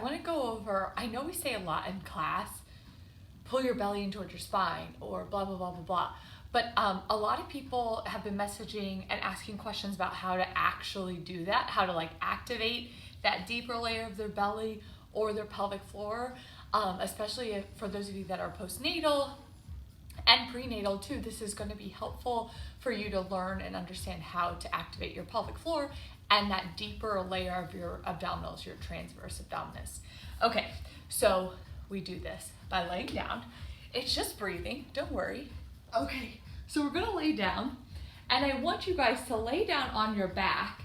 want to go over, I know we say a lot in class, pull your belly in towards your spine or blah, blah, blah, blah, blah. But a lot of people have been messaging and asking questions about how to actually do that, how to like activate that deeper layer of their belly or their pelvic floor, especially for those of you that are postnatal and prenatal too. This is going to be helpful for you to learn and understand how to activate your pelvic floor and that deeper layer of your abdominals, your transverse abdominis. Okay, so we do this by laying down. It's just breathing, don't worry. Okay, so we're gonna lay down, and I want you guys to lay down on your back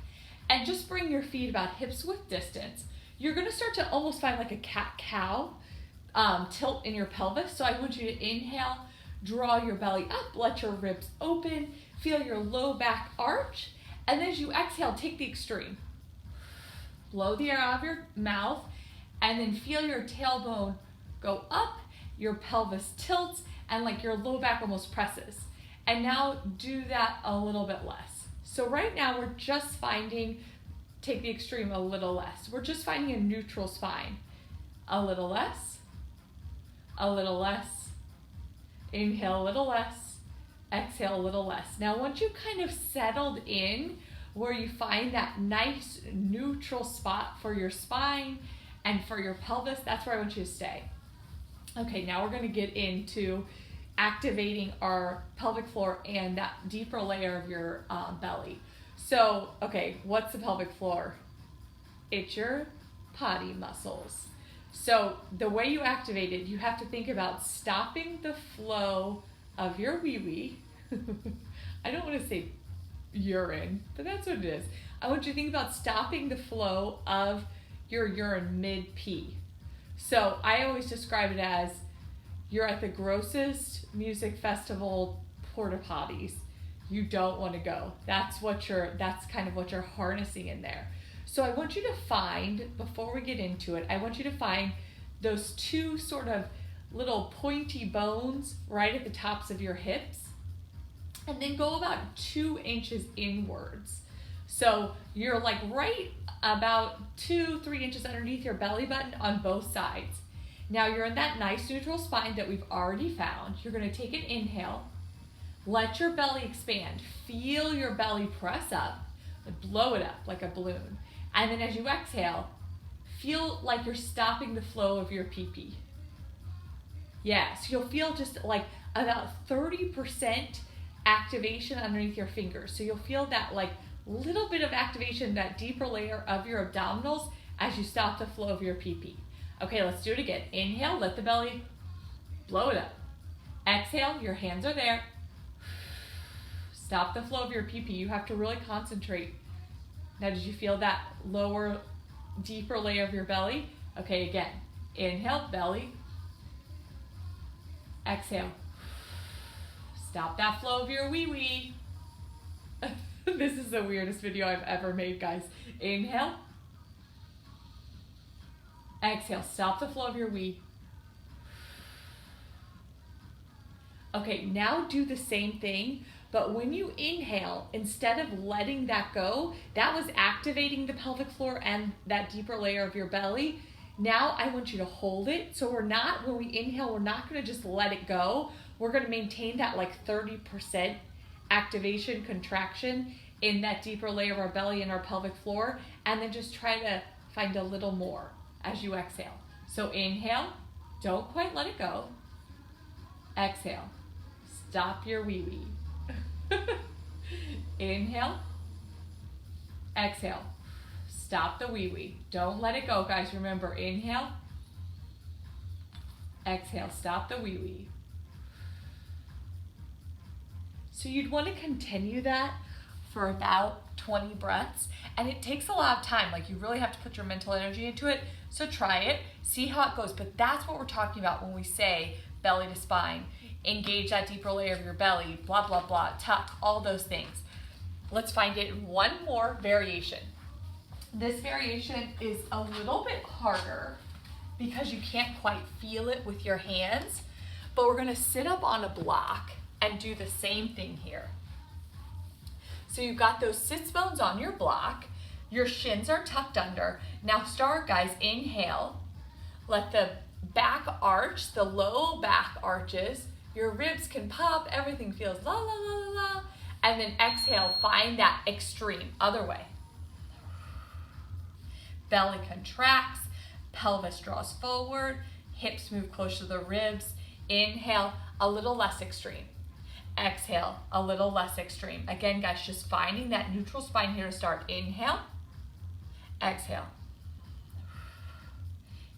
and just bring your feet about hips width distance. You're gonna start to almost find like a cat-cow tilt in your pelvis. So I want you to inhale, draw your belly up, let your ribs open, feel your low back arch, and then as you exhale, take the extreme. Blow the air out of your mouth, and then feel your tailbone go up, your pelvis tilts, and like your low back almost presses. And now do that a little bit less. So right now we're just finding, take the extreme a little less. We're just finding a neutral spine. A little less, a little less. Inhale a little less, exhale a little less. Now once you've kind of settled in where you find that nice neutral spot for your spine and for your pelvis, that's where I want you to stay. Okay, now we're gonna get into activating our pelvic floor and that deeper layer of your belly. So, okay, what's the pelvic floor? It's your potty muscles. So the way you activate it, you have to think about stopping the flow of your wee-wee. I don't want to say urine, but that's what it is. I want you to think about stopping the flow of your urine mid-pee. So I always describe it as you're at the grossest music festival porta potties. You don't want to go. That's kind of what you're harnessing in there. So I want you to find, before we get into it, I want you to find those two sort of little pointy bones right at the tops of your hips, and then go about 2 inches inwards. So you're like right about 2-3 inches underneath your belly button on both sides. Now you're in that nice neutral spine that we've already found. You're gonna take an inhale, let your belly expand, feel your belly press up, blow it up like a balloon. And then as you exhale, feel like you're stopping the flow of your pee-pee. Yeah, so you'll feel just like about 30% activation underneath your fingers. So you'll feel that like little bit of activation, that deeper layer of your abdominals as you stop the flow of your pee-pee. Okay, let's do it again. Inhale, let the belly blow it up. Exhale, your hands are there. Stop the flow of your pee-pee. You have to really concentrate. Now, did you feel that lower, deeper layer of your belly? Okay, again. Inhale, belly. Exhale. Stop that flow of your wee-wee. This is the weirdest video I've ever made, guys. Inhale. Exhale, stop the flow of your wee. Okay, now do the same thing, but when you inhale, instead of letting that go, that was activating the pelvic floor and that deeper layer of your belly. Now I want you to hold it. So when we inhale, we're not gonna just let it go. We're gonna maintain that like 30% activation, contraction in that deeper layer of our belly and our pelvic floor, and then just try to find a little more as you exhale. So inhale, don't quite let it go. Exhale, stop your wee-wee. Inhale, exhale, stop the wee-wee. Don't let it go, guys. Remember, inhale, exhale, stop the wee-wee. So you'd want to continue that for about 20 breaths, and it takes a lot of time. Like, you really have to put your mental energy into it. So try it, see how it goes. But that's what we're talking about when we say belly to spine. Engage that deeper layer of your belly, blah, blah, blah, tuck, all those things. Let's find it in one more variation. This variation is a little bit harder because you can't quite feel it with your hands, but we're gonna sit up on a block and do the same thing here. So you've got those sits bones on your block, your shins are tucked under. Now start, guys, inhale, Let the back arch, the low back arches, your ribs can pop, everything feels la la la la la. And then exhale, find that extreme, other way. Belly contracts, pelvis draws forward, hips move closer to the ribs. Inhale, a little less extreme. Exhale, a little less extreme. Again, guys, just finding that neutral spine here to start. Inhale, exhale.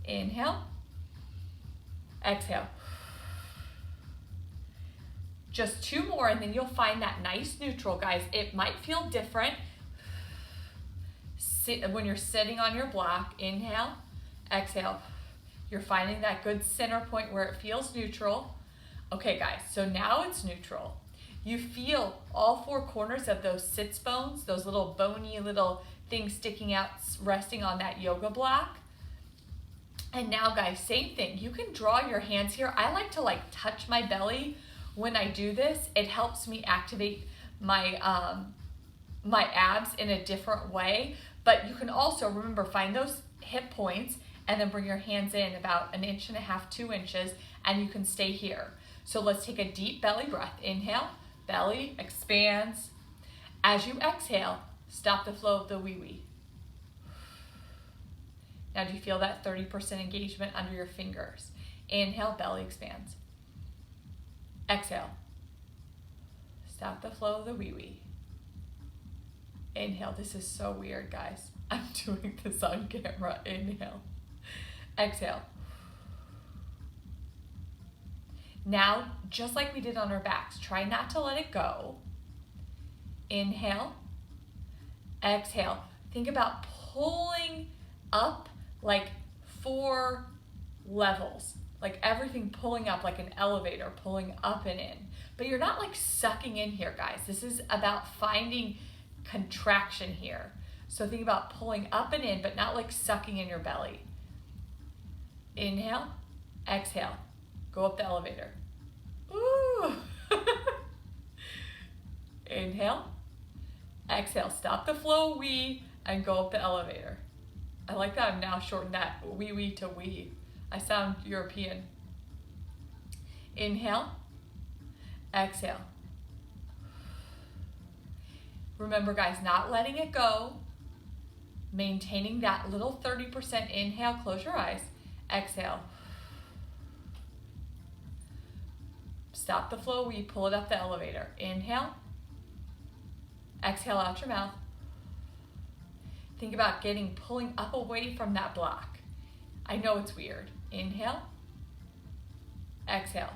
Inhale, exhale. Just 2 more and then you'll find that nice neutral, guys. It might feel different when you're sitting on your block. Inhale, exhale. You're finding that good center point where it feels neutral. Okay, guys, so now it's neutral. You feel all 4 corners of those sits bones, those little bony little things sticking out, resting on that yoga block. And now, guys, same thing. You can draw your hands here. I like to touch my belly when I do this. It helps me activate my my abs in a different way. But you can also, remember, find those hip points and then bring your hands in about 1.5 inches, 2 inches, and you can stay here. So let's take a deep belly breath. Inhale, belly expands. As you exhale, stop the flow of the wee-wee. Now, do you feel that 30% engagement under your fingers? Inhale, belly expands. Exhale. Stop the flow of the wee-wee. Inhale. This is so weird, guys. I'm doing this on camera. Inhale. Exhale. Now, just like we did on our backs, try not to let it go. Inhale. Exhale. Think about pulling up like 4 levels, like everything pulling up like an elevator, pulling up and in. But you're not sucking in here, guys. This is about finding contraction here. So think about pulling up and in, but not sucking in your belly. Inhale, exhale, go up the elevator. Ooh. Inhale, exhale, stop the flow, wee, and go up the elevator. I like that I've now shortened that wee-wee to wee. I sound European. Inhale, exhale. Remember, guys, not letting it go. Maintaining that little 30% inhale, close your eyes. Exhale. Stop the flow, we pull it up the elevator. Inhale. Exhale out your mouth. Think about pulling up away from that block. I know it's weird. Inhale. Exhale.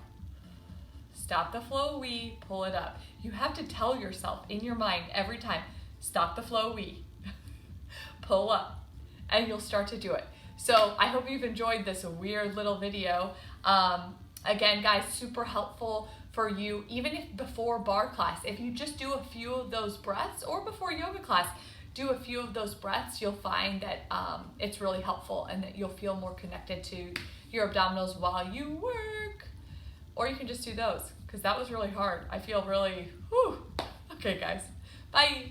Stop the flow, we pull it up. You have to tell yourself in your mind every time, stop the flow, we pull up, and you'll start to do it. So I hope you've enjoyed this weird little video. Again, guys, super helpful for you, even if before barre class, if you just do a few of those breaths, or before yoga class, do a few of those breaths, you'll find that it's really helpful and that you'll feel more connected to your abdominals while you work. Or you can just do those, because that was really hard. I feel really, whew. Okay, guys, bye.